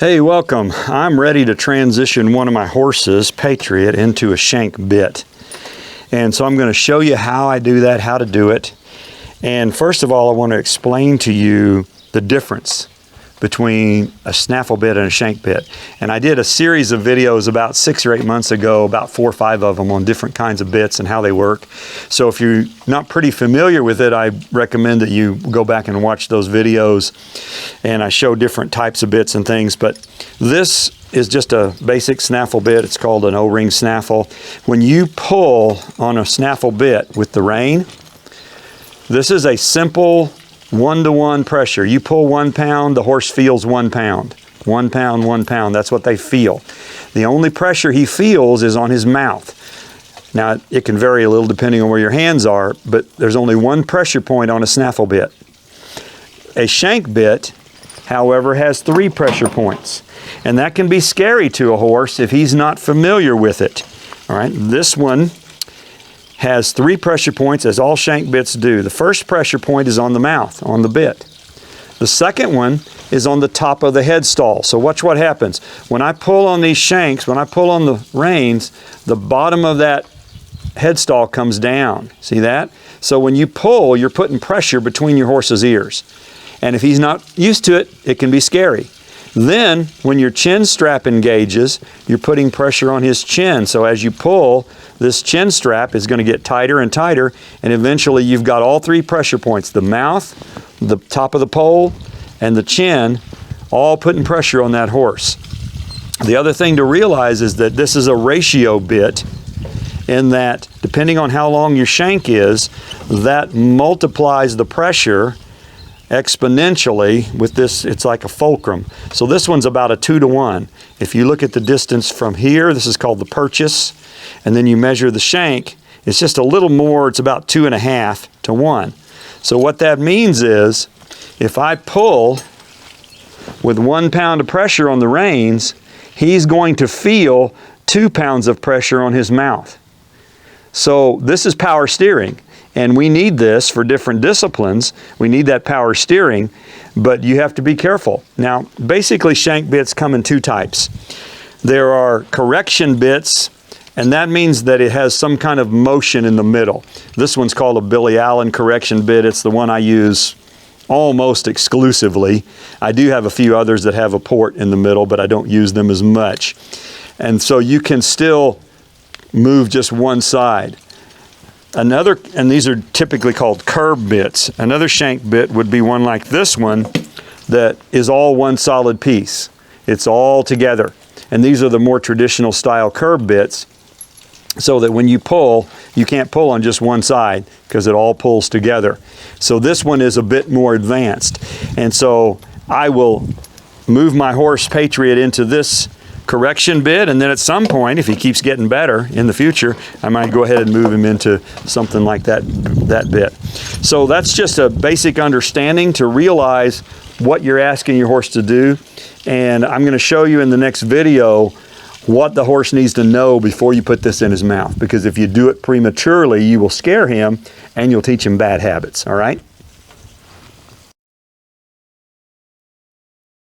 Hey, welcome. I'm ready to transition one of my horses, Patriot, into a shank bit. And so I'm going to show you how I do that, how to do it. And first of all, I want to explain to you the difference between a snaffle bit and a shank bit. And I did a series of videos about 6 or 8 months ago, about 4 or 5 of them on different kinds of bits and how they work. So if you're not pretty familiar with it, I recommend that you go back and watch those videos. And I show different types of bits and things, but this is just a basic snaffle bit. It's called an O-ring snaffle. When you pull on a snaffle bit with the rein, this is a simple 1-to-1 pressure. You pull 1 pound, the horse feels 1 pound. 1 pound, 1 pound, that's what they feel. The only pressure he feels is on his mouth. Now, it can vary a little depending on where your hands are, but there's only one pressure point on a snaffle bit. A shank bit, however, has 3 pressure points. And that can be scary to a horse if he's not familiar with it. All right, this one has 3 pressure points, as all shank bits do. The first pressure point is on the mouth, on the bit. The second one is on the top of the headstall. So watch what happens. When I pull on these shanks, when I pull on the reins, the bottom of that headstall comes down. See that? So when you pull, you're putting pressure between your horse's ears. And if he's not used to it, it can be scary. Then, when your chin strap engages, you're putting pressure on his chin. So as you pull, this chin strap is going to get tighter and tighter, and eventually you've got all 3 pressure points, the mouth, the top of the pole, and the chin, all putting pressure on that horse. The other thing to realize is that this is a ratio bit, in that depending on how long your shank is, that multiplies the pressure exponentially with this. It's like a fulcrum. So this one's about a 2-to-1. If you look at the distance from here, this is called the purchase, and then you measure the shank, it's just a little more, it's about 2.5 to 1. So what that means is, if I pull with 1 pound of pressure on the reins, he's going to feel 2 pounds of pressure on his mouth. So this is power steering. And we need this for different disciplines. We need that power steering, but you have to be careful. Now, basically shank bits come in 2 types. There are correction bits, and that means that it has some kind of motion in the middle. This one's called a Billy Allen correction bit. It's the one I use almost exclusively. I do have a few others that have a port in the middle, but I don't use them as much. And so you can still move just one side. Another, and these are typically called curb bits. Another shank bit would be one like this one that is all one solid piece. It's all together. And these are the more traditional style curb bits, so that when you pull, you can't pull on just one side because it all pulls together. So this one is a bit more advanced. And so I will move my horse Patriot into this correction bit, and then at some point, if he keeps getting better in the future, I might go ahead and move him into something like that bit. So that's just a basic understanding to realize what you're asking your horse to do. And I'm going to show you in the next video what the horse needs to know before you put this in his mouth. Because if you do it prematurely, you will scare him and you'll teach him bad habits. All right?